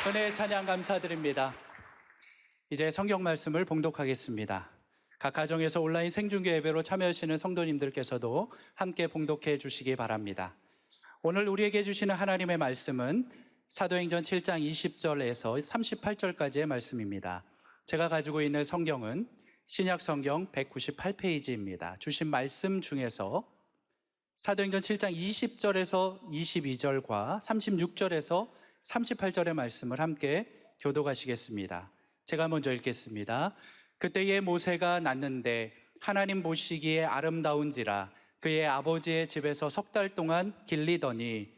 은혜의 찬양 감사드립니다. 이제 성경 말씀을 봉독하겠습니다. 각 가정에서 온라인 생중계 예배로 참여하시는 성도님들께서도 함께 봉독해 주시기 바랍니다. 오늘 우리에게 주시는 하나님의 말씀은 사도행전 7장 20절에서 38절까지의 말씀입니다. 제가 가지고 있는 성경은 신약 성경 198페이지입니다. 주신 말씀 중에서 사도행전 7장 20절에서 22절과 36절에서 38절의 말씀을 함께 교독하시겠습니다. 제가 먼저 읽겠습니다. 그때에 모세가 낳는데 하나님 보시기에 아름다운지라 그의 아버지의 집에서 석 달 동안 길리더니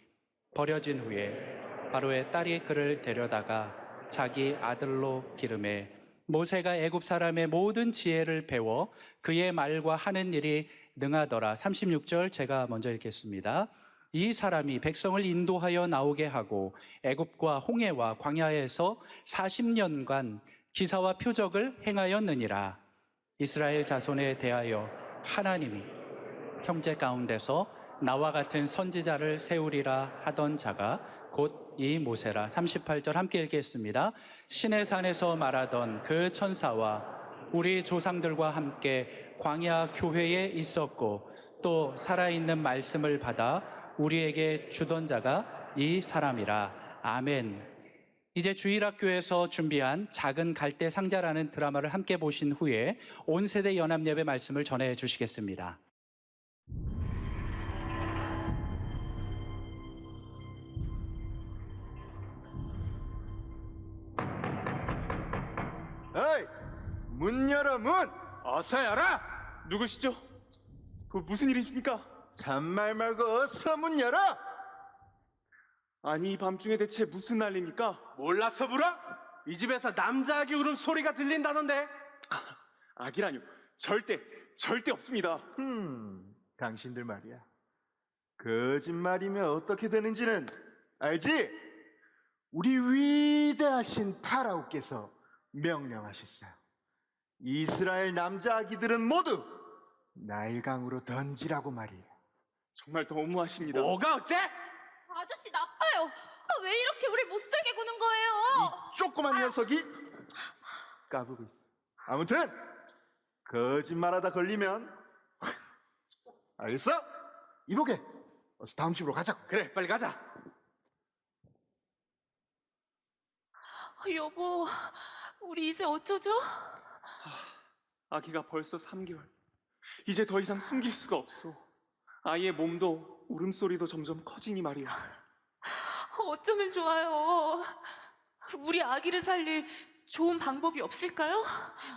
버려진 후에 바로의 딸이 그를 데려다가 자기 아들로 기르매 모세가 애굽 사람의 모든 지혜를 배워 그의 말과 하는 일이 능하더라. 36절 제가 먼저 읽겠습니다. 이 사람이 백성을 인도하여 나오게 하고 애굽과 홍해와 광야에서 40년간 기사와 표적을 행하였느니라. 이스라엘 자손에 대하여 하나님이 형제 가운데서 나와 같은 선지자를 세우리라 하던 자가 곧 이 모세라. 38절 함께 읽겠습니다. 신의 산에서 말하던 그 천사와 우리 조상들과 함께 광야 교회에 있었고 또 살아있는 말씀을 받아 우리에게 주던 자가 이 사람이라. 아멘. 이제 주일학교에서 준비한 작은 갈대 상자라는 드라마를 함께 보신 후에 온 세대 연합 예배 말씀을 전해 주시겠습니다. 어이, 문 열어 문! 어서 열어! 누구시죠? 그 무슨 일이십니까? 잔말 말고 어서 문 열어! 아니 이 밤중에 대체 무슨 난리입니까? 몰라서 물어? 이 집에서 남자 아기 울음소리가 들린다던데. 아기라뇨. 절대 없습니다. 당신들 말이야. 거짓말이면 어떻게 되는지는 알지? 우리 위대하신 파라오께서 명령하셨어요. 이스라엘 남자 아기들은 모두 나일강으로 던지라고 말이에요. 정말 너무하십니다. 뭐가 어째? 아저씨 나빠요. 왜 이렇게 우리 못살게 구는 거예요? 이 조그만 녀석이 까부고 있어. 아무튼 거짓말하다 걸리면 알겠어? 이보게, 어서 다음 집으로 가자고. 그래, 빨리 가자. 여보, 우리 이제 어쩌죠? 아기가 벌써 3개월. 이제 더 이상 숨길 수가 없어. 아이의 몸도 울음소리도 점점 커지니 말이야. 어쩌면 좋아요. 우리 아기를 살릴 좋은 방법이 없을까요?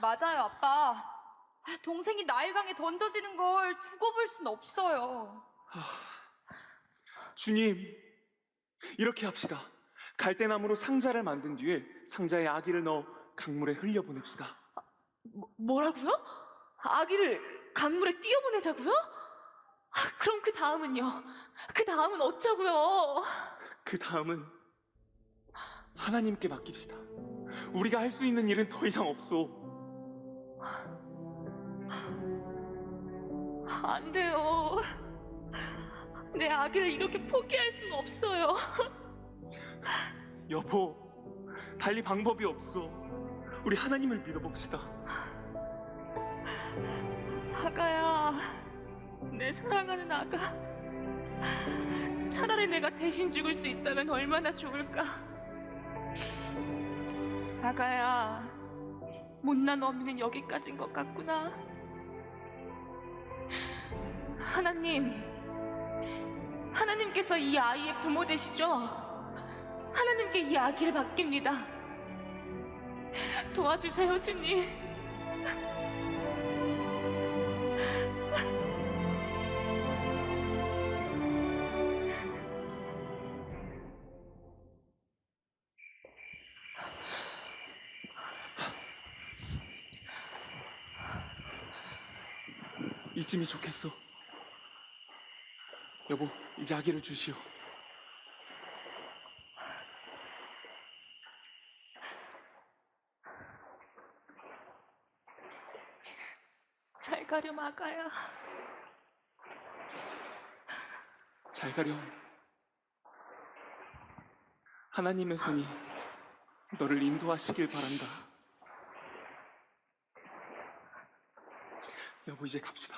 맞아요, 아빠. 동생이 나일강에 던져지는 걸 두고 볼 순 없어요. 주님, 이렇게 합시다. 갈대나무로 상자를 만든 뒤에 상자에 아기를 넣어 강물에 흘려보냅시다. 뭐라고요? 아기를 강물에 띄어보내자고요? 그럼 그 다음은요? 그 다음은 어쩌고요? 그 다음은 하나님께 맡깁시다. 우리가 할 수 있는 일은 더 이상 없소. 안 돼요. 내 아기를 이렇게 포기할 순 없어요. 여보, 달리 방법이 없어. 우리 하나님을 믿어봅시다. 아가야, 내 사랑하는 아가. 차라리 내가 대신 죽을 수 있다면 얼마나 좋을까. 아가야, 못난 어미는 여기까지인 것 같구나. 하나님께서 이 아이의 부모 되시죠? 하나님께 이 아기를 맡깁니다. 도와주세요, 주님. 이쯤이 좋겠어. 여보, 이제 아기를 주시오. 잘 가렴, 아가야. 잘 가렴. 하나님의 손이 너를 인도하시길 바란다. 여보, 이제 갑시다.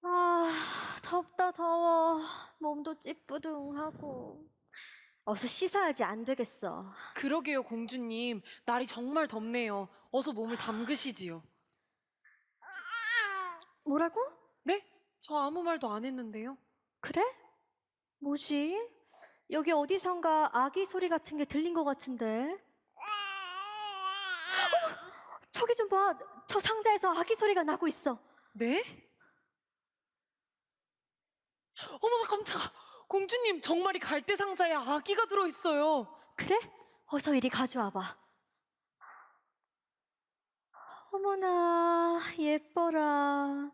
아, 덥다 더워. 몸도 찌뿌둥하고. 어서 씻어야지 안 되겠어. 그러게요, 공주님. 날이 정말 덥네요. 어서 몸을 담그시지요. 뭐라고? 네? 저 아무 말도 안 했는데요. 그래? 뭐지? 여기 어디선가 아기 소리 같은 게 들린 것 같은데. 어머, 저기 좀 봐. 저 상자에서 아기 소리가 나고 있어. 네? 어머나 깜짝아. 공주님, 정말 이 갈대 상자에 아기가 들어있어요. 그래? 어서 이리 가져와 봐. 어머나, 예뻐라.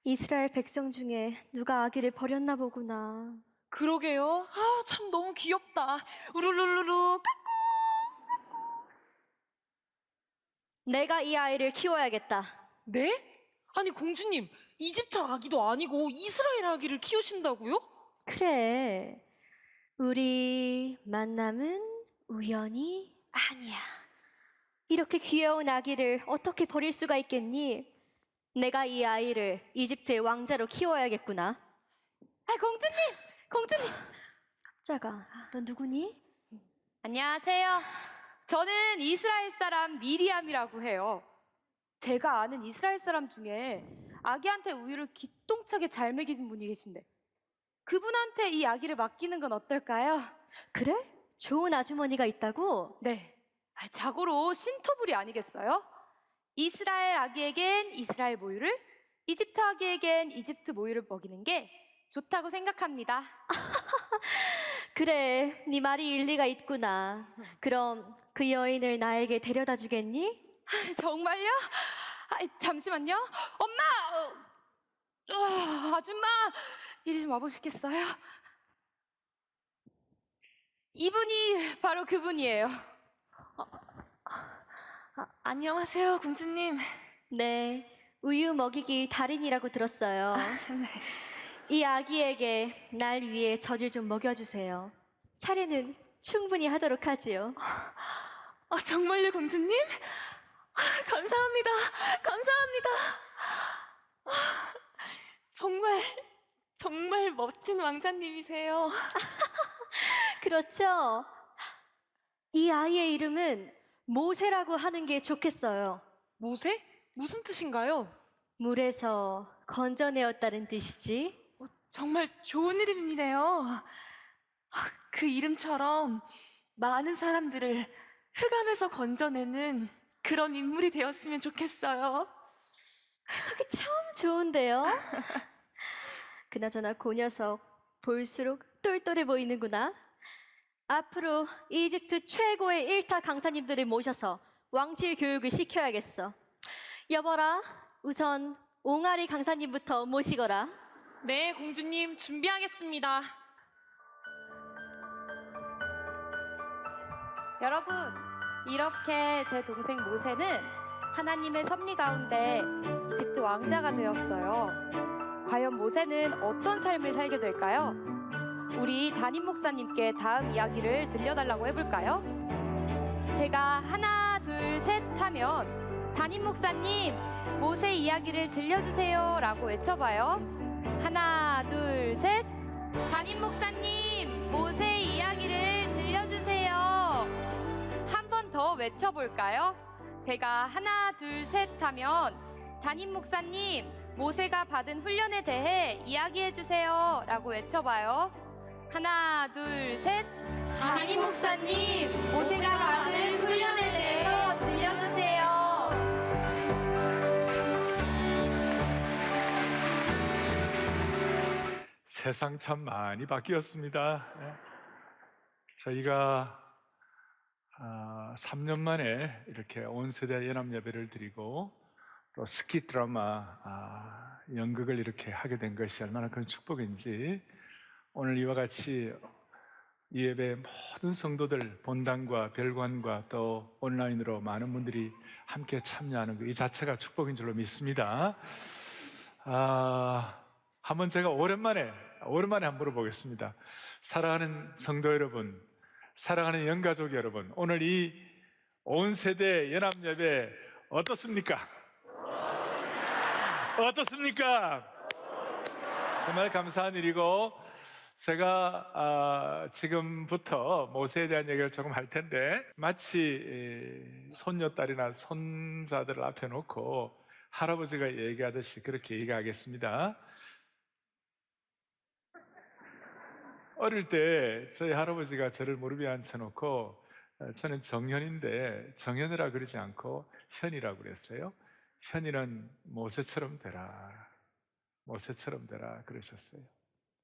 이스라엘 백성 중에 누가 아기를 버렸나 보구나. 그러게요. 아, 참 너무 귀엽다. 우르르르르. 내가 이 아이를 키워야겠다. 네? 아니 공주님, 이집트 아기도 아니고 이스라엘 아기를 키우신다고요? 그래. 우리 만남은 우연이 아니야. 이렇게 귀여운 아기를 어떻게 버릴 수가 있겠니? 내가 이 아이를 이집트의 왕자로 키워야겠구나. 아, 공주님! 깜짝아, 너 누구니? 안녕하세요. 저는 이스라엘 사람 미리암이라고 해요. 제가 아는 이스라엘 사람 중에 아기한테 우유를 기똥차게 잘 먹이는 분이 계신데 그분한테 이 아기를 맡기는 건 어떨까요? 그래? 좋은 아주머니가 있다고? 네. 자고로 신토불이 아니겠어요? 이스라엘 아기에겐 이스라엘 모유를, 이집트 아기에겐 이집트 모유를 먹이는 게 좋다고 생각합니다. 그래, 네 말이 일리가 있구나. 그럼 그 여인을 나에게 데려다 주겠니? 정말요? 잠시만요. 엄마! 아줌마! 이리 좀 와보시겠어요? 이분이 바로 그분이에요. 안녕하세요, 공주님. 네, 우유 먹이기 달인이라고 들었어요. 네. 이 아기에게 날 위해 젖을 좀 먹여주세요. 사례는 충분히 하도록 하지요. 정말요, 공주님? 감사합니다. 감사합니다. 정말 멋진 왕자님이세요. 그렇죠? 이 아이의 이름은 모세라고 하는 게 좋겠어요. 모세? 무슨 뜻인가요? 물에서 건져내었다는 뜻이지. 정말 좋은 이름이네요. 그 이름처럼 많은 사람들을 흑암에서 건져내는 그런 인물이 되었으면 좋겠어요. 해석이 참 좋은데요? 그나저나 그 녀석 볼수록 똘똘해 보이는구나. 앞으로 이집트 최고의 일타 강사님들을 모셔서 왕실 교육을 시켜야겠어. 여보라, 우선 옹알이 강사님부터 모시거라. 네, 공주님 준비하겠습니다. 여러분, 이렇게 제 동생 모세는 하나님의 섭리 가운데 이집트 왕자가 되었어요. 과연 모세는 어떤 삶을 살게 될까요? 우리 담임 목사님께 다음 이야기를 들려달라고 해볼까요? 제가 하나, 둘, 셋 하면 담임 목사님, 모세 이야기를 들려주세요 라고 외쳐봐요. 하나, 둘, 셋. 담임 목사님, 모세 이야기를 들려주세요. 한 번 더 외쳐볼까요? 제가 하나, 둘, 셋 하면 담임 목사님, 모세가 받은 훈련에 대해 이야기해주세요 라고 외쳐봐요. 하나, 둘, 셋. 담임 목사님, 모세가 받은 훈련에 대해서 들려주세요. 세상 참 많이 바뀌었습니다. 저희가 3년 만에 이렇게 온 세대 연합 예배를 드리고 또 스키 드라마 연극을 이렇게 하게 된 것이 얼마나 큰 축복인지 오늘 이와 같이 이 예배 모든 성도들 본당과 별관과 또 온라인으로 많은 분들이 함께 참여하는 이 자체가 축복인 줄로 믿습니다. 한번 제가 오랜만에 한번 물어보겠습니다. 사랑하는 성도 여러분, 사랑하는 영가족 여러분, 오늘 이 온 세대 연합 예배 어떻습니까? 어떻습니까? 정말 감사한 일이고 제가 지금부터 모세에 대한 얘기를 조금 할 텐데 마치 손녀딸이나 손자들을 앞에 놓고 할아버지가 얘기하듯이 그렇게 얘기하겠습니다. 어릴 때 저희 할아버지가 저를 무릎 위에 앉혀놓고 저는 정현인데 정현이라 그러지 않고 현이라고 그랬어요. 현이는 모세처럼 되라, 모세처럼 되라 그러셨어요.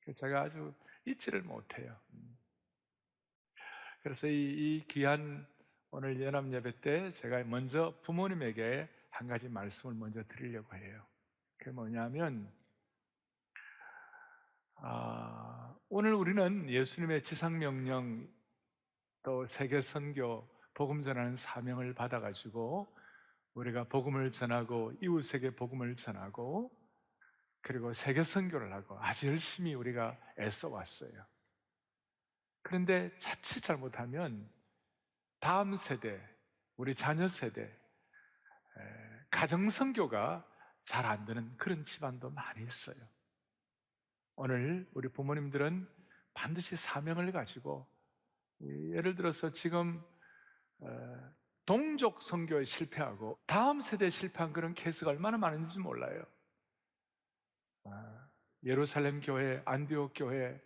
그래서 제가 아주 잊지를 못해요. 그래서 이 귀한 오늘 연합 예배 때 제가 먼저 부모님에게 한 가지 말씀을 먼저 드리려고 해요. 그게 뭐냐면 오늘 우리는 예수님의 지상명령 또 세계선교 복음 전하는 사명을 받아가지고 우리가 복음을 전하고 이웃에게 복음을 전하고 그리고 세계선교를 하고 아주 열심히 우리가 애써 왔어요. 그런데 자칫 잘못하면 다음 세대, 우리 자녀 세대 가정선교가 잘 안 되는 그런 집안도 많이 있어요. 오늘 우리 부모님들은 반드시 사명을 가지고 예를 들어서 지금 동족 선교에 실패하고 다음 세대에 실패한 그런 케이스가 얼마나 많은지 몰라요. 예루살렘 교회, 안디옥 교회,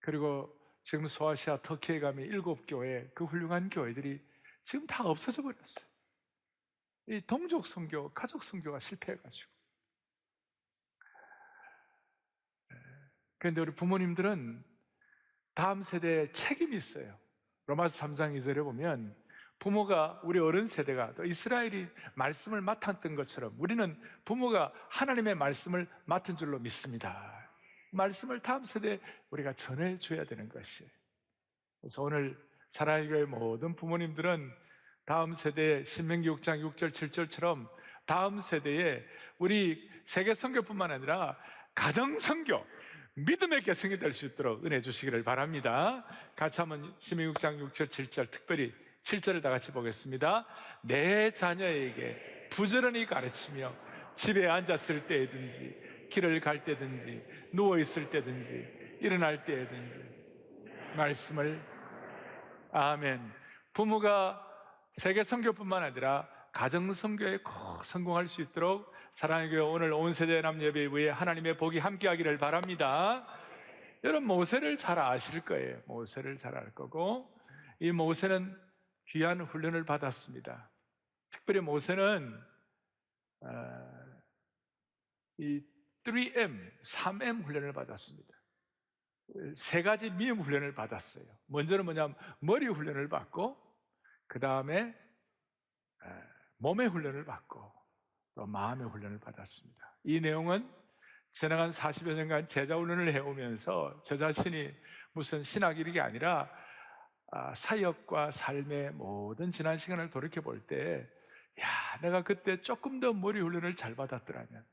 그리고 지금 소아시아 터키에 가면 7교회, 그 훌륭한 교회들이 지금 다 없어져 버렸어요. 이 동족 선교, 가족 선교가 실패해가지고. 그런데 우리 부모님들은 다음 세대에 책임이 있어요. 로마서 3장 2절에 보면 부모가 우리 어른 세대가 또 이스라엘이 말씀을 맡았던 것처럼 우리는 부모가 하나님의 말씀을 맡은 줄로 믿습니다. 말씀을 다음 세대에 우리가 전해줘야 되는 것이에요. 그래서 오늘 사랑의 교회 모든 부모님들은 다음 세대에 신명기 6장 6절 7절처럼 다음 세대에 우리 세계 선교뿐만 아니라 가정 선교, 믿음의 계승이 될 수 있도록 은혜 주시기를 바랍니다. 같이 한번 신명기 6장 6절 7절 특별히 7절을 다 같이 보겠습니다. 내 자녀에게 부지런히 가르치며 집에 앉았을 때든지 길을 갈 때든지 누워있을 때든지 일어날 때든지 말씀을 아멘. 부모가 세계 선교뿐만 아니라 가정 선교에 꼭 성공할 수 있도록 사랑의 교회 오늘 온 세대 남 예배 위에 하나님의 복이 함께하기를 바랍니다. 여러분 모세를 잘 아실 거예요. 모세를 잘 알 거고 이 모세는 귀한 훈련을 받았습니다. 특별히 모세는 이 3M 훈련을 받았습니다. 3가지 미음 훈련을 받았어요. 먼저는 뭐냐면 머리 훈련을 받고 그 다음에 몸의 훈련을 받고 또 마음의 훈련을 받았습니다. 이 내용은 지나간 40여 년간 제자 훈련을 해오면서 저 자신이 무슨 신학 이력이 아니라 사역과 삶의 모든 지난 시간을 돌이켜 볼 때 내가 그때 조금 더 머리 훈련을 잘 받았더라면,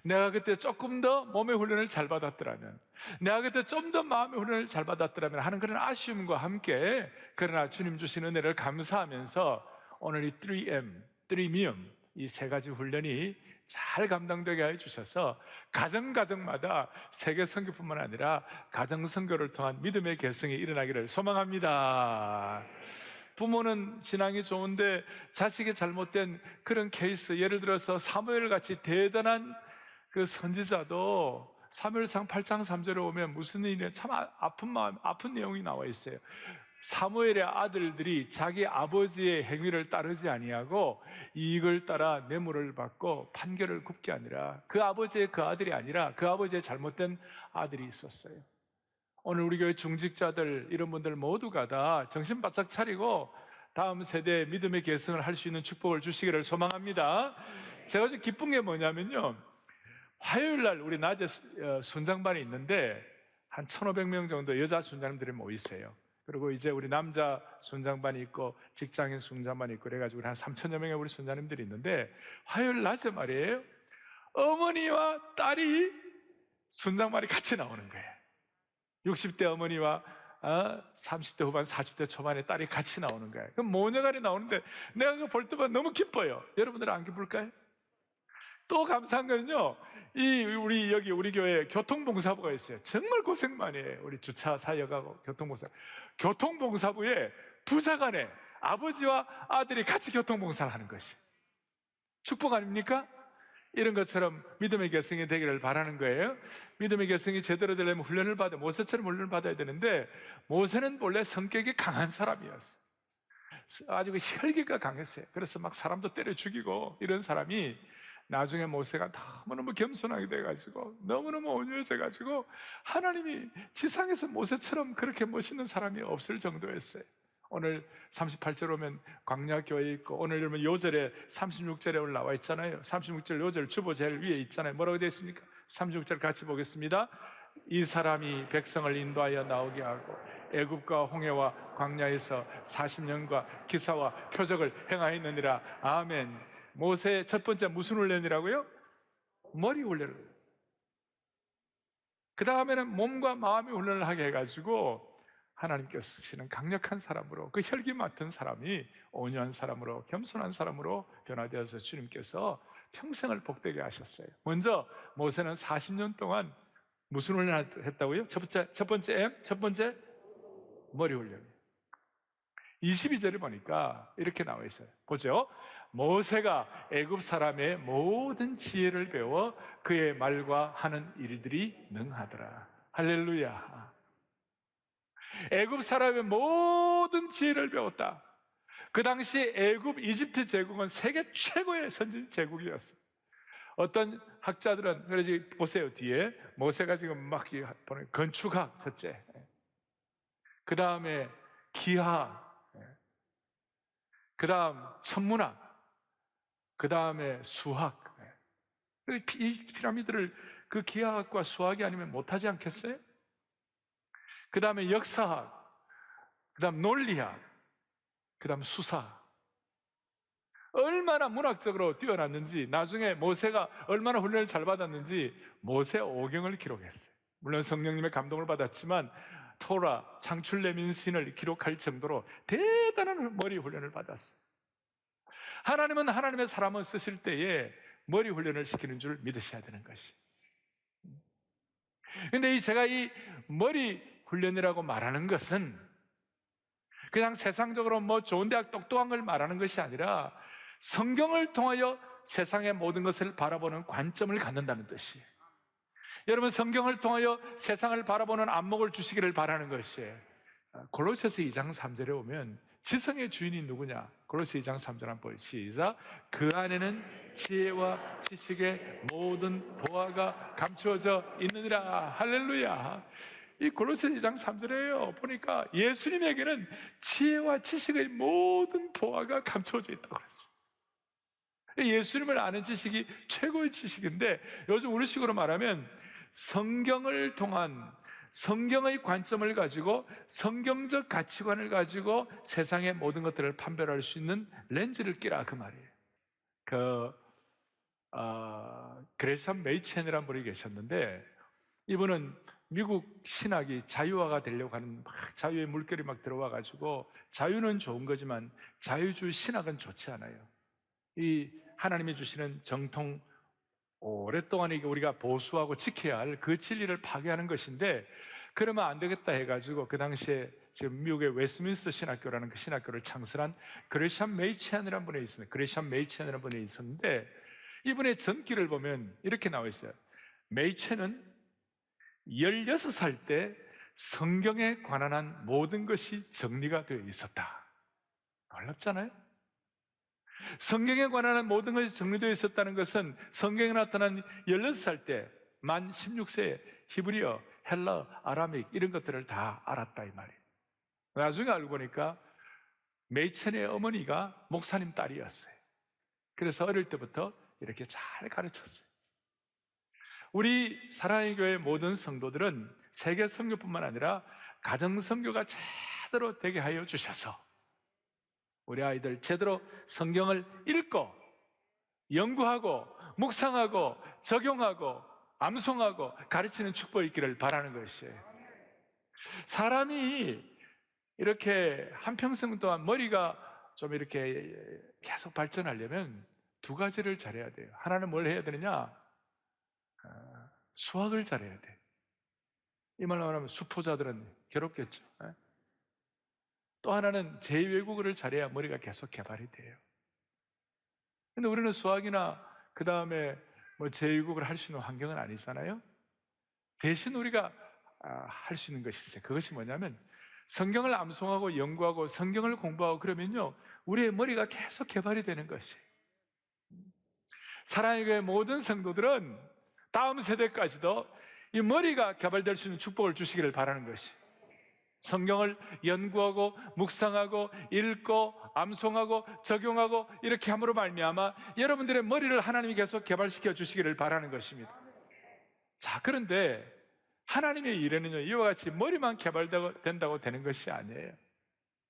내가 그때 조금 더 몸의 훈련을 잘 받았더라면, 내가 그때 좀 더 마음의 훈련을 잘 받았더라면 하는 그런 아쉬움과 함께 그러나 주님 주신 은혜를 감사하면서 오늘 이 3M 이 3가지 훈련이 잘 감당되게 해주셔서 가정마다 세계 선교뿐만 아니라 가정 선교를 통한 믿음의 계승이 일어나기를 소망합니다. 부모는 신앙이 좋은데 자식이 잘못된 그런 케이스, 예를 들어서 사무엘 같이 대단한 그 선지자도 사무엘상 8장 3절에 오면 무슨 일이냐 참 아픈 내용이 나와 있어요. 사무엘의 아들들이 자기 아버지의 행위를 따르지 아니하고 이익을 따라 뇌물을 받고 판결을 굽게 아니라 그 아버지의 그 아들이 아니라 그 아버지의 잘못된 아들이 있었어요. 오늘 우리 교회 중직자들 이런 분들 모두가 다 정신 바짝 차리고 다음 세대 믿음의 계승을 할 수 있는 축복을 주시기를 소망합니다. 제가 좀 기쁜 게 뭐냐면요, 화요일 날 우리 낮에 순장반이 있는데 한 1,500명 정도 여자 순장님들이 모이세요. 그리고 이제 우리 남자 순장반이 있고 직장인 순장반이 있고 그래가지고 한 3,000여 명의 우리 순장님들이 있는데 화요일 낮에 말이에요, 어머니와 딸이 순장반이 같이 나오는 거예요. 60대 어머니와 30대 후반, 40대 초반에 딸이 같이 나오는 거예요. 그럼 모녀간이 나오는데 내가 그거 볼 때마다 너무 기뻐요. 여러분들은 안 기쁠까요? 또 감사한 건요, 우리 교회에 교통봉사부가 있어요. 정말 고생 많이 해요. 우리 주차 사역하고 교통봉사부에 부사간에 아버지와 아들이 같이 교통봉사를 하는 것이 축복 아닙니까? 이런 것처럼 믿음의 계승이 되기를 바라는 거예요. 믿음의 계승이 제대로 되려면 훈련을 받아, 모세처럼 훈련을 받아야 되는데, 모세는 원래 성격이 강한 사람이었어요. 아주 혈기가 강했어요. 그래서 막 사람도 때려 죽이고 이런 사람이 나중에 모세가 너무너무 겸손하게 돼가지고 너무너무 온유해져가지고 하나님이 지상에서 모세처럼 그렇게 멋있는 사람이 없을 정도였어요. 오늘 38절 오면 광야교회 있고, 오늘 여러분 요절에 36절에 올라와 있잖아요. 36절 요절 주보 제일 위에 있잖아요. 뭐라고 되어 있습니까? 36절 같이 보겠습니다. 이 사람이 백성을 인도하여 나오게 하고 애굽과 홍해와 광야에서 40년과 기사와 표적을 행하였느니라. 아멘. 모세의 첫 번째 무슨 훈련이라고요? 머리 훈련을. 그 다음에는 몸과 마음의 훈련을 하게 해가지고 하나님께서 쓰시는 강력한 사람으로, 그 혈기 맡은 사람이 온유한 사람으로, 겸손한 사람으로 변화되어서 주님께서 평생을 복되게 하셨어요. 먼저 모세는 40년 동안 무슨 훈련을 했다고요? 첫 번째 머리 훈련. 22절에 보니까 이렇게 나와 있어요. 보죠. 모세가 애굽 사람의 모든 지혜를 배워 그의 말과 하는 일들이 능하더라. 할렐루야. 애굽 사람의 모든 지혜를 배웠다. 그 당시 애굽, 이집트 제국은 세계 최고의 선진 제국이었어요. 어떤 학자들은, 그래서 보세요, 뒤에 모세가 지금 막 보는 건축학 첫째, 그 다음에 기하, 그 다음 천문학, 그 다음에 수학. 이 피라미드를 그 기하학과 수학이 아니면 못하지 않겠어요? 그 다음에 역사학, 그 다음 논리학, 그 다음 수사. 얼마나 문학적으로 뛰어났는지, 나중에 모세가 얼마나 훈련을 잘 받았는지 모세 오경을 기록했어요. 물론 성령님의 감동을 받았지만 토라, 창출레민신을 기록할 정도로 대단한 머리 훈련을 받았어요. 하나님은 하나님의 사람을 쓰실 때에 머리 훈련을 시키는 줄 믿으셔야 되는 것이. 근데 제가 이 머리 훈련이라고 말하는 것은 그냥 세상적으로 뭐 좋은 대학 똑똑한 걸 말하는 것이 아니라 성경을 통하여 세상의 모든 것을 바라보는 관점을 갖는다는 뜻이에요. 여러분, 성경을 통하여 세상을 바라보는 안목을 주시기를 바라는 것이에요. 골로새서 2장 3절에 오면 지성의 주인이 누구냐? 골로새 2장 3절 한번 보여요. 시작. 그 안에는 지혜와 지식의 모든 보화가 감추어져 있느니라. 할렐루야. 이 골로새 2장 3절에요. 보니까 예수님에게는 지혜와 지식의 모든 보화가 감추어져 있다고 그랬어요. 예수님을 아는 지식이 최고의 지식인데, 요즘 우리식으로 말하면 성경을 통한 성경의 관점을 가지고 성경적 가치관을 가지고 세상의 모든 것들을 판별할 수 있는 렌즈를 끼라, 그 말이에요. 그레샴 메이첸이라는 분이 계셨는데, 이분은 미국 신학이 자유화가 되려고 하는 막 자유의 물결이 막 들어와가지고, 자유는 좋은 거지만 자유주의 신학은 좋지 않아요. 이 하나님이 주시는 정통, 오랫동안 우리가 보수하고 지켜야 할 그 진리를 파괴하는 것인데, 그러면 안 되겠다 해가지고 그 당시에 지금 미국의 웨스트민스터 신학교라는 그 신학교를 창설한 그레샴 메이첸이라는 분이 있습니다. 그레샴 메이첸이라는 분이 있었는데, 이분의 전기를 보면 이렇게 나와 있어요. 메이첸은 16살 때 성경에 관한 한 모든 것이 정리가 되어 있었다. 놀랍잖아요? 성경에 관한 한 모든 것이 정리되어 있었다는 것은 성경에 나타난 16살 때 만 16세에 히브리어, 헬러, 아람익 이런 것들을 다 알았다 이 말이에요. 나중에 알고 보니까 메이첸의 어머니가 목사님 딸이었어요. 그래서 어릴 때부터 이렇게 잘 가르쳤어요. 우리 사랑의 교회 모든 성도들은 세계 선교뿐만 아니라 가정 선교가 제대로 되게 하여 주셔서 우리 아이들 제대로 성경을 읽고 연구하고 묵상하고 적용하고 암송하고 가르치는 축복이 있기를 바라는 것이에요. 사람이 이렇게 한평생 동안 머리가 좀 이렇게 계속 발전하려면 두 가지를 잘해야 돼요. 하나는 뭘 해야 되느냐? 수학을 잘해야 돼. 이 말로 말하면 수포자들은 괴롭겠죠. 또 하나는 제2외국어를 잘해야 머리가 계속 개발이 돼요. 근데 우리는 수학이나 그 다음에 뭐 제2외국어를 할 수 있는 환경은 아니잖아요. 대신 우리가 할 수 있는 것이 있어요. 그것이 뭐냐면 성경을 암송하고 연구하고 성경을 공부하고 그러면요 우리의 머리가 계속 개발이 되는 것이에요. 사랑의 교회 모든 성도들은 다음 세대까지도 이 머리가 개발될 수 있는 축복을 주시기를 바라는 것이에요. 성경을 연구하고 묵상하고 읽고 암송하고 적용하고 이렇게 함으로 말미암아 여러분들의 머리를 하나님이 계속 개발시켜 주시기를 바라는 것입니다. 자, 그런데 하나님의 일에는요 이와 같이 머리만 개발된다고 되는 것이 아니에요.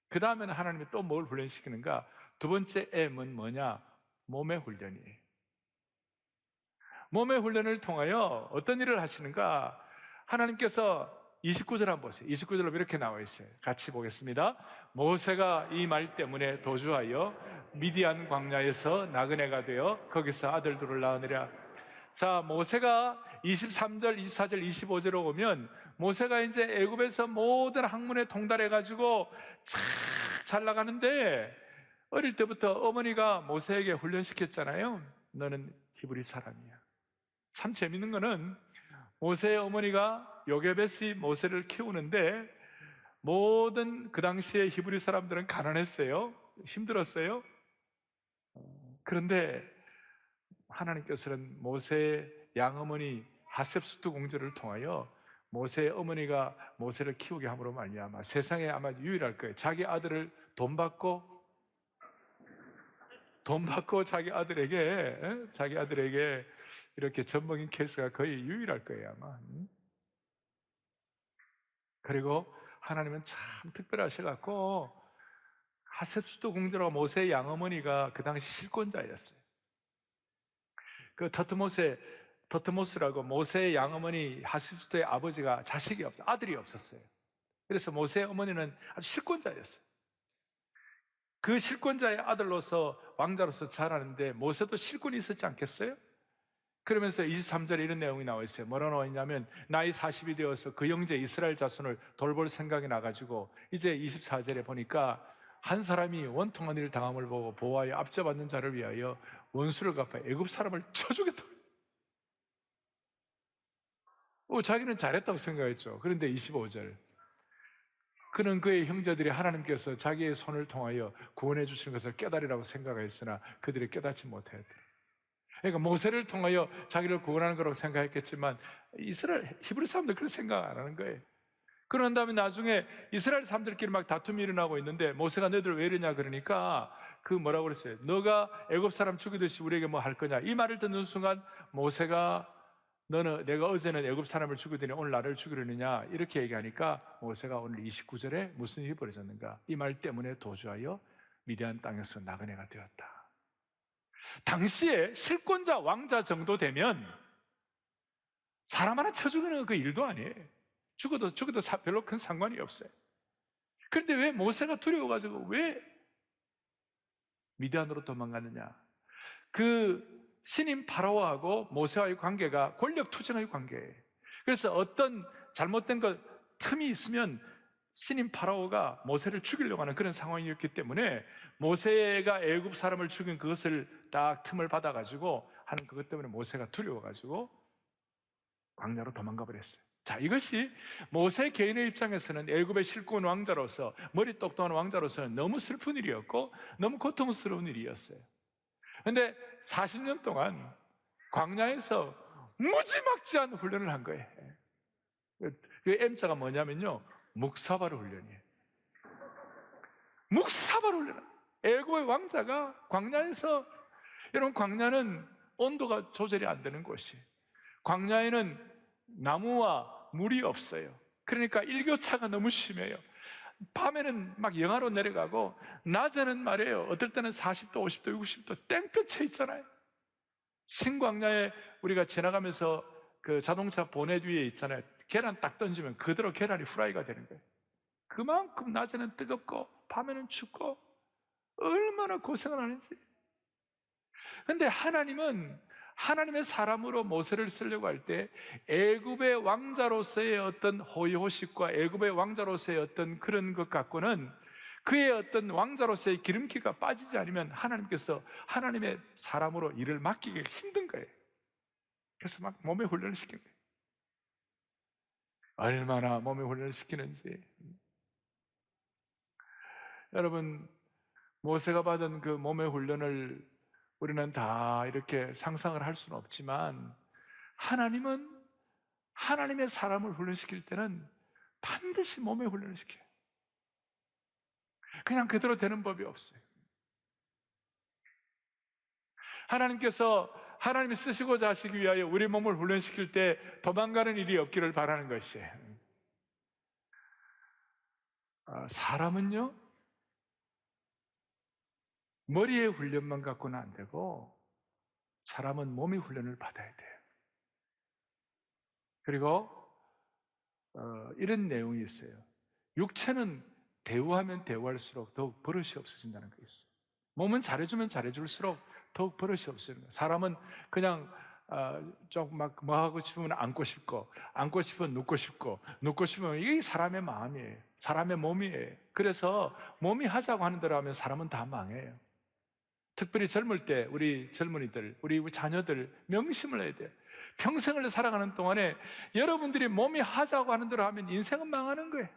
그 다음에는 하나님이 또 뭘 훈련시키는가? 두 번째 M은 뭐냐? 몸의 훈련이에요. 몸의 훈련을 통하여 어떤 일을 하시는가? 하나님께서 29절 한번 보세요. 29절로 이렇게 나와 있어요. 같이 보겠습니다. 모세가 이 말 때문에 도주하여 미디안 광야에서 나그네가 되어 거기서 아들들을 낳으니라. 자, 모세가 23절, 24절, 25절로 오면 모세가 이제 애굽에서 모든 학문에 통달해 가지고 잘 나가는데 어릴 때부터 어머니가 모세에게 훈련시켰잖아요. 너는 히브리 사람이야. 참 재밌는 거는 모세의 어머니가 요게벳이 모세를 키우는데 모든 그 당시에 히브리 사람들은 가난했어요. 힘들었어요. 그런데 하나님께서는 모세의 양어머니 하셉수트 공주를 통하여 모세의 어머니가 모세를 키우게 함으로 말미암아 세상에 아마 유일할 거예요. 자기 아들을 돈 받고 자기 아들에게 이렇게 젖먹인 케이스가 거의 유일할 거예요 아마. 그리고 하나님은 참 특별하셔갖고 하셉수트 공주라고 모세의 양어머니가 그 당시 실권자였어요. 그 더트모스라고 모세의 양어머니 하셉수트의 아버지가 자식이 없어요. 아들이 없었어요. 그래서 모세의 어머니는 아주 실권자였어요. 그 실권자의 아들로서 왕자로서 자라는데 모세도 실권이 있었지 않겠어요? 그러면서 23절에 이런 내용이 나와 있어요. 뭐라 나와 있냐면 나이 40이 되어서 그 형제 이스라엘 자손을 돌볼 생각이 나가지고 이제 24절에 보니까 한 사람이 원통한 일을 당함을 보고 보호하여 앞져받는 자를 위하여 원수를 갚아 애굽 사람을 쳐주겠다. 자기는 잘했다고 생각했죠. 그런데 25절 그는 그의 형제들이 하나님께서 자기의 손을 통하여 구원해 주시는 것을 깨달으라고 생각했으나 그들이 깨닫지 못하였더라. 그러니까 모세를 통하여 자기를 구원하는 거라고 생각했겠지만 이스라엘 히브리 사람들 그런 생각 안 하는 거예요. 그런 다음에 나중에 이스라엘 사람들끼리 막 다툼이 일어나고 있는데 모세가 너희들 왜 이러냐 그러니까 그 뭐라고 그랬어요? 너가 애굽 사람 죽이듯이 우리에게 뭐 할 거냐? 이 말을 듣는 순간 모세가 내가 어제는 애굽 사람을 죽이더니 오늘 나를 죽이려느냐 이렇게 얘기하니까 모세가 오늘 29절에 무슨 일이 벌어졌는가? 이 말 때문에 도주하여 미디안 땅에서 나그네가 되었다. 당시에 실권자 왕자 정도 되면 사람 하나 쳐 죽이는 건 그 일도 아니에요. 죽어도 별로 큰 상관이 없어요. 그런데 왜 모세가 두려워가지고 왜 미디안으로 도망갔느냐? 그 신인 파라오하고 모세와의 관계가 권력 투쟁의 관계예요. 그래서 어떤 잘못된 틈이 있으면 신인 파라오가 모세를 죽이려고 하는 그런 상황이었기 때문에 모세가 애굽 사람을 죽인 그것을 딱 틈을 받아가지고 하는 그것 때문에 모세가 두려워가지고 광야로 도망가 버렸어요. 자, 이것이 모세 개인의 입장에서는 애굽의 실권 왕자로서, 머리 똑똑한 왕자로서는 너무 슬픈 일이었고 너무 고통스러운 일이었어요. 근데 40년 동안 광야에서 무지막지한 훈련을 한 거예요. 그 M자가 뭐냐면요, 묵사발 훈련이에요. 묵사발 훈련. 애굽의 왕자가 광야에서, 여러분, 광야는 온도가 조절이 안 되는 곳이, 광야에는 나무와 물이 없어요. 그러니까 일교차가 너무 심해요. 밤에는 막 영하로 내려가고 낮에는 말이에요, 어떨 때는 40도, 50도, 60도 땡볕에 있잖아요. 신광야에 우리가 지나가면서 그 자동차 보넷 위에 있잖아요. 계란 딱 던지면 그대로 계란이 후라이가 되는 거예요. 그만큼 낮에는 뜨겁고 밤에는 춥고 얼마나 고생을 하는지. 근데 하나님은 하나님의 사람으로 모세를 쓰려고 할 때 애굽의 왕자로서의 어떤 호의호식과 애굽의 왕자로서의 어떤 그런 것 갖고는 그의 어떤 왕자로서의 기름기가 빠지지 않으면 하나님께서 하나님의 사람으로 일을 맡기기 힘든 거예요. 그래서 막 몸에 훈련을 시킨 거예요. 얼마나 몸에 훈련을 시키는지. 여러분, 모세가 받은 그 몸의 훈련을 우리는 다 이렇게 상상을 할 수는 없지만 하나님은 하나님의 사람을 훈련시킬 때는 반드시 몸의 훈련을 시켜요. 그냥 그대로 되는 법이 없어요. 하나님께서 하나님이 쓰시고자 하시기 위하여 우리 몸을 훈련시킬 때 도망가는 일이 없기를 바라는 것이에요. 사람은요, 머리의 훈련만 갖고는 안 되고 사람은 몸의 훈련을 받아야 돼요. 그리고 이런 내용이 있어요. 육체는 대우하면 대우할수록 더욱 버릇이 없어진다는 게 있어요. 몸은 잘해주면 잘해줄수록 더욱 버릇이 없어지는 거예요. 사람은 그냥 좀 막 뭐 하고 싶으면 안고 싶고, 안고 싶으면 눕고 싶고, 눕고 싶으면, 이게 사람의 마음이에요. 사람의 몸이에요. 그래서 몸이 하자고 하는 대로 하면 사람은 다 망해요. 특별히 젊을 때 우리 젊은이들, 우리 자녀들 명심을 해야 돼요. 평생을 살아가는 동안에 여러분들이 몸이 하자고 하는 대로 하면 인생은 망하는 거예요.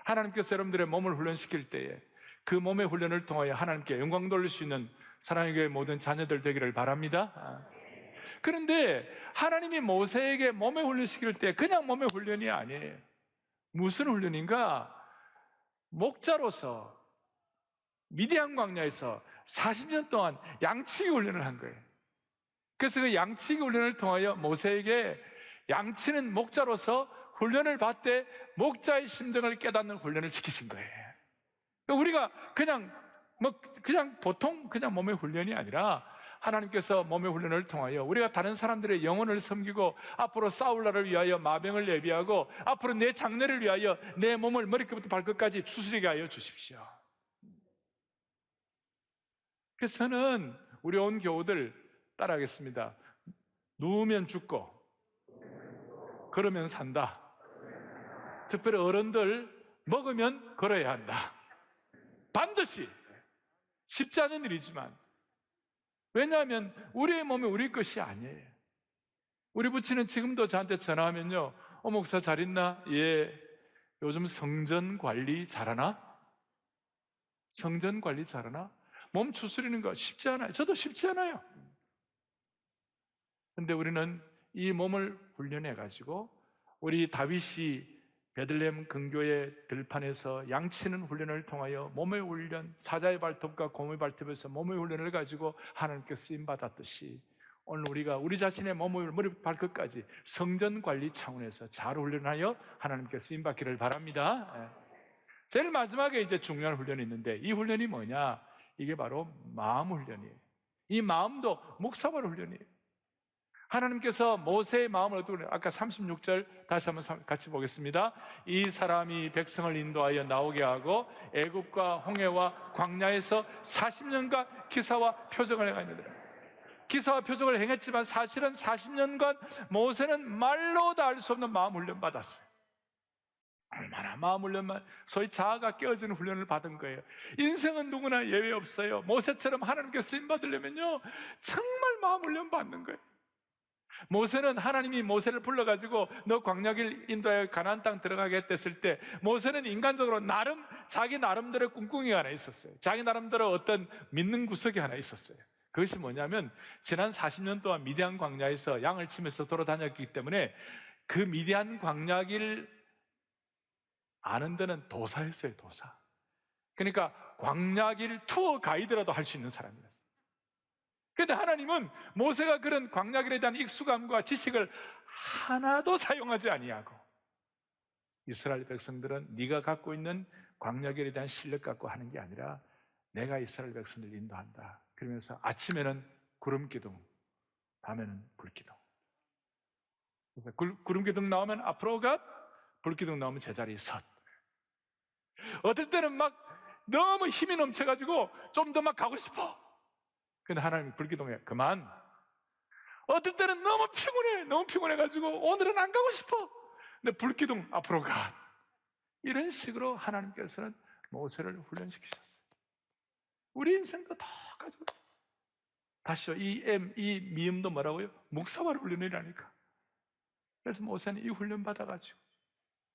하나님께서 여러분들의 몸을 훈련시킬 때에 그 몸의 훈련을 통하여 하나님께 영광 돌릴 수 있는 사랑의 교회 모든 자녀들 되기를 바랍니다. 그런데 하나님이 모세에게 몸의 훈련시킬 때 그냥 몸의 훈련이 아니에요. 무슨 훈련인가? 목자로서 미디안 광야에서 40년 동안 양치기 훈련을 한 거예요. 그래서 그 양치기 훈련을 통하여 모세에게 양치는 목자로서 훈련을 받되 목자의 심정을 깨닫는 훈련을 시키신 거예요. 우리가 그냥 보통 그냥 몸의 훈련이 아니라 하나님께서 몸의 훈련을 통하여 우리가 다른 사람들의 영혼을 섬기고 앞으로 싸울 날을 위하여 마병을 예비하고 앞으로 내 장래를 위하여 내 몸을 머리끝부터 발끝까지 추스리게 하여 주십시오. 그래서 저는 우리 온 교우들 따라하겠습니다. 누우면 죽고 걸으면 산다. 특별히 어른들 먹으면 걸어야 한다. 반드시. 쉽지 않은 일이지만, 왜냐하면 우리의 몸이 우리 것이 아니에요. 우리 부친은 지금도 저한테 전화하면요, 목사 잘 있나? 예. 요즘 성전 관리 잘하나? 성전 관리 잘하나? 몸 추스리는 거 쉽지 않아요. 저도 쉽지 않아요. 근데 우리는 이 몸을 훈련해가지고 우리 다윗이 베들레헴 근교의 들판에서 양치는 훈련을 통하여 몸의 훈련, 사자의 발톱과 곰의 발톱에서 몸의 훈련을 가지고 하나님께 쓰임받았듯이 오늘 우리가 우리 자신의 몸을 머리 발끝까지 성전 관리 차원에서 잘 훈련하여 하나님께 쓰임받기를 바랍니다. 제일 마지막에 이제 중요한 훈련이 있는데, 이 훈련이 뭐냐? 이게 바로 마음 훈련이에요. 이 마음도 묵사발 훈련이에요. 하나님께서 모세의 마음을 어떻게, 아까 36절 다시 한번 같이 보겠습니다. 이 사람이 백성을 인도하여 나오게 하고 애굽과 홍해와 광야에서 40년간 기사와 표적을 행하였느니라. 기사와 표적을 행했지만 사실은 40년간 모세는 말로 다 알 수 없는 마음 훈련 받았어요. 얼마나 마음 훈련만, 소위 자아가 깨어지는 훈련을 받은 거예요. 인생은 누구나 예외 없어요. 모세처럼 하나님께 쓰임 받으려면요 정말 마음 훈련 받는 거예요. 모세는 하나님이 모세를 불러가지고 너 광야길 인도하여 가나안 땅 들어가게 했을 때 모세는 인간적으로 자기 나름대로 꿍꿍이가 하나 있었어요. 자기 나름대로 어떤 믿는 구석이 하나 있었어요. 그것이 뭐냐면 지난 40년 동안 미디안 광야에서 양을 치면서 돌아다녔기 때문에 그 미디안 광야길 아는 데는 도사였어요. 도사. 그러니까 광야길 투어 가이드라도 할 수 있는 사람이었어요. 그런데 하나님은 모세가 그런 광야길에 대한 익숙함과 지식을 하나도 사용하지 아니하고 이스라엘 백성들은 네가 갖고 있는 광야길에 대한 실력 갖고 하는 게 아니라 내가 이스라엘 백성들을 인도한다. 그러면서 아침에는 구름 기둥, 밤에는 불 기둥. 구름 기둥 나오면 앞으로 가, 불 기둥 나오면 제자리에 섰. 어떨 때는 막 너무 힘이 넘쳐가지고 좀 더 막 가고 싶어. 근데 하나님이 불기둥에 그만. 어떨 때는 너무 피곤해가지고 오늘은 안 가고 싶어. 근데 불기둥 앞으로 가. 이런 식으로 하나님께서는 모세를 훈련시키셨어요. 우리 인생도 다 가지고. 다시요. 이 미음도 뭐라고요? 목사발 훈련이라니까. 그래서 모세는 이 훈련 받아가지고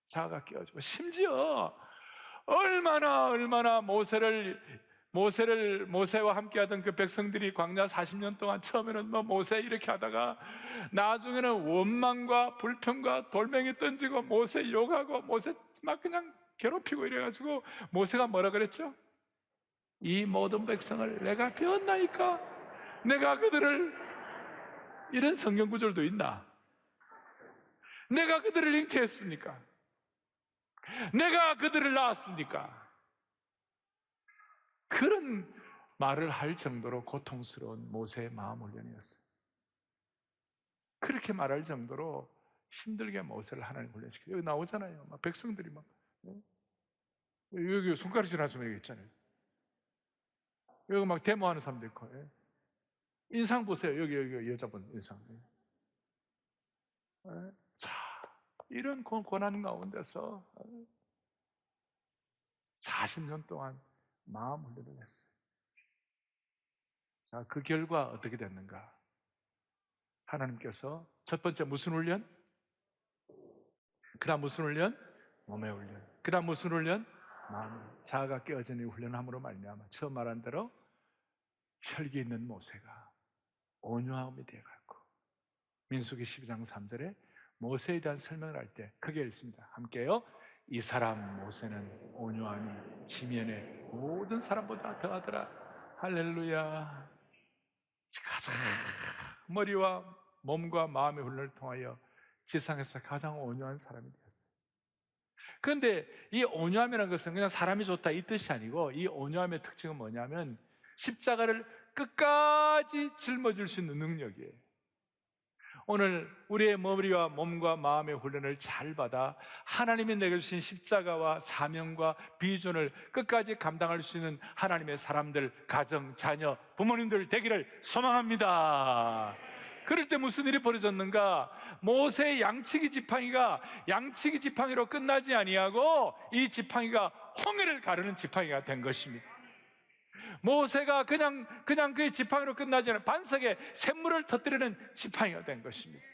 자아가 깨어지고 심지어 얼마나 모세와 함께하던 그 백성들이 광야 40년 동안 처음에는 뭐 모세 이렇게 하다가 나중에는 원망과 불평과 돌멩이 던지고 모세 욕하고 모세 막 그냥 괴롭히고 이래가지고 모세가 뭐라 그랬죠? 이 모든 백성을 내가 배웠나이까 내가 그들을 이런 성경 구절도 있나? 내가 그들을 잉태했습니까? 내가 그들을 낳았습니까? 그런 말을 할 정도로 고통스러운 모세의 마음 훈련이었어요. 그렇게 말할 정도로 힘들게 모세를 하나님 훈련시켜요. 여기 나오잖아요. 막 백성들이 막 여기 손가락질 하시면 여기 있잖아요. 여기 막 데모하는 사람도 있고. 인상 보세요. 여기 여자분 인상. 자, 이런 고난 가운데서 40년 동안 마음 훈련을 했어요. 자, 그 결과 어떻게 됐는가? 하나님께서 첫 번째 무슨 훈련? 그 다음 무슨 훈련? 몸의 훈련. 그 다음 무슨 훈련? 마음. 자아가 깨어진 이 훈련함으로 말미암아 처음 말한 대로 혈기 있는 모세가 온유함이 되어가고 민수기 12장 3절에 모세에 대한 설명을 할 때 크게 읽습니다. 함께요. 이 사람 모세는 온유함이 지면의 모든 사람보다 더하더라. 할렐루야. 가장 머리와 몸과 마음의 훈련을 통하여 지상에서 가장 온유한 사람이 되었어요. 그런데 이 온유함이라는 것은 그냥 사람이 좋다 이 뜻이 아니고 이 온유함의 특징은 뭐냐면 십자가를 끝까지 짊어질 수 있는 능력이에요. 오늘 우리의 머리와 몸과 마음의 훈련을 잘 받아 하나님이 내게 주신 십자가와 사명과 비전을 끝까지 감당할 수 있는 하나님의 사람들, 가정, 자녀, 부모님들 되기를 소망합니다. 그럴 때 무슨 일이 벌어졌는가? 모세의 양치기 지팡이가 양치기 지팡이로 끝나지 아니하고 이 지팡이가 홍해를 가르는 지팡이가 된 것입니다. 모세가 그냥 그 지팡이로 끝나지 않아 반석에 샘물을 터뜨리는 지팡이가 된 것입니다.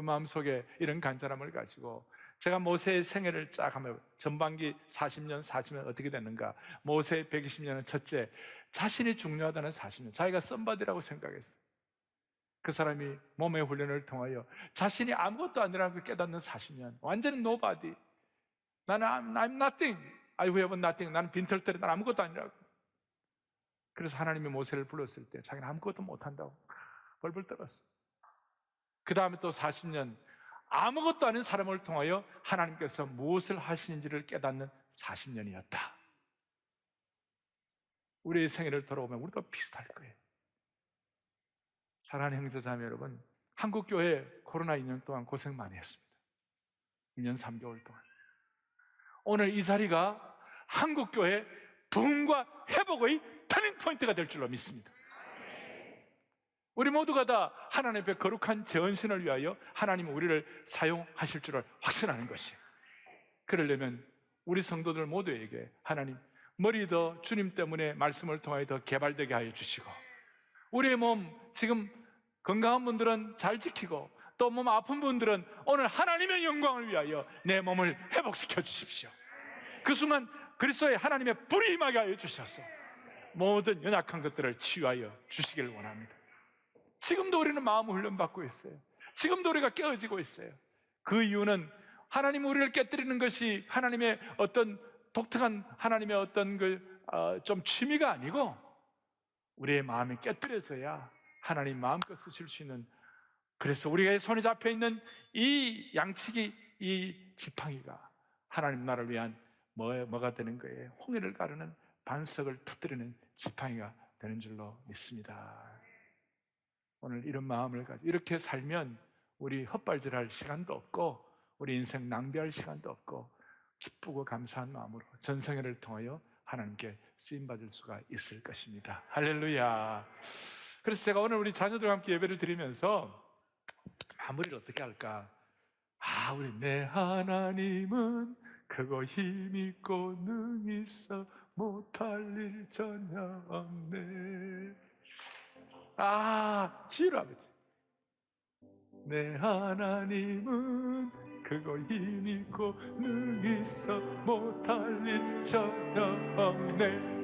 마음속에 이런 간절함을 가지고 제가 모세의 생애를 쫙 하면 전반기 40년 어떻게 됐는가? 모세의 120년은 첫째, 자신이 중요하다는 40년, 자기가 썸바디라고 생각했어요. 그 사람이 몸의 훈련을 통하여 자신이 아무것도 아니라는 걸 깨닫는 40년, 완전히 nobody. 나는 I'm nothing. I have nothing. 나는 빈털터리, 나는 아무것도 아니라고. 그래서 하나님이 모세를 불렀을 때 자기는 아무것도 못한다고 벌벌 떨었어. 그 다음에 또 40년 아무것도 아닌 사람을 통하여 하나님께서 무엇을 하시는지를 깨닫는 40년이었다. 우리의 생애를 돌아보면 우리도 비슷할 거예요. 사랑하는 형제자매 여러분, 한국교회 코로나 2년 동안 고생 많이 했습니다. 2년 3개월 동안. 오늘 이 자리가 한국교회 부흥과 회복의 터닝포인트가 될 줄로 믿습니다. 우리 모두가 다 하나님 앞에 거룩한 재헌신을 위하여 하나님은 우리를 사용하실 줄을 확신하는 것이에요. 그러려면 우리 성도들 모두에게 하나님 머리도 주님 때문에 말씀을 통하여 더 개발되게 하여 주시고 우리의 몸 지금 건강한 분들은 잘 지키고 또 몸 아픈 분들은 오늘 하나님의 영광을 위하여 내 몸을 회복시켜 주십시오. 그 순간 그리스도의 하나님의 불이 임하게 하여 주셔서 모든 연약한 것들을 치유하여 주시길 원합니다. 지금도 우리는 마음 훈련받고 있어요. 지금도 우리가 깨어지고 있어요. 그 이유는 하나님 우리를 깨뜨리는 것이 하나님의 어떤 독특한 하나님의 어떤 좀 취미가 아니고 우리의 마음이 깨뜨려져야 하나님 마음껏 쓰실 수 있는, 그래서 우리의 손에 잡혀 있는 이 양치기, 이 지팡이가 하나님 나라를 위한 뭐가 되는 거예요? 홍해를 가르는 반석을 터뜨리는 지팡이가 되는 줄로 믿습니다. 오늘 이런 마음을 가지고 이렇게 살면 우리 헛발질할 시간도 없고 우리 인생 낭비할 시간도 없고 기쁘고 감사한 마음으로 전성회를 통하여 하나님께 쓰임받을 수가 있을 것입니다. 할렐루야. 그래서 제가 오늘 우리 자녀들과 함께 예배를 드리면서 마무리를 어떻게 할까? 우리 내 하나님은 크고 힘있고 능히 있어 못할 일 전혀 없네. 지으라 아버지. 내 하나님은 크고 힘있고 능히 있어 못할 일 전혀 없네.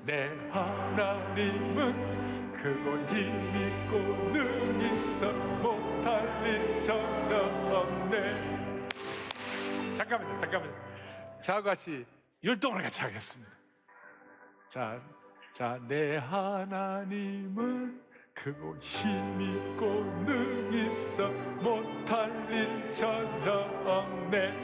내 하나님은 크고 힘있고 능히 있어 못할 일 전혀 없네. 잠깐만요. 저하고 같이 율동을 같이 하겠습니다. 자, 내 하나님은 크고 힘있고 능히 있어 못할 일 전혀 없네.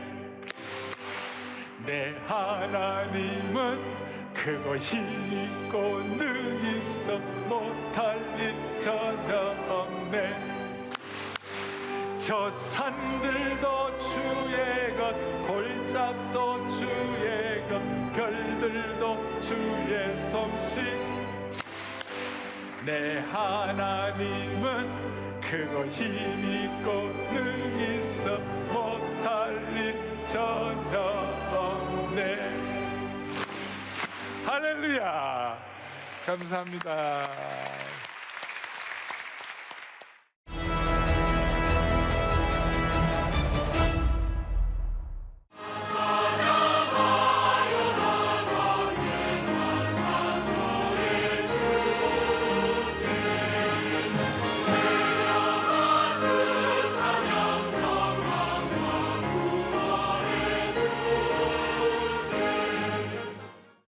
내 하나님은 크고 힘있고 능히 있어 못할 일 전혀 없네. 저 산들도 주의 것, 골짜기도 주의 것, 별들도 주의 솜씨. 내 하나님은 크고 힘있고 능히 있어 못할 일 전혀 없네. 할렐루야. 감사합니다.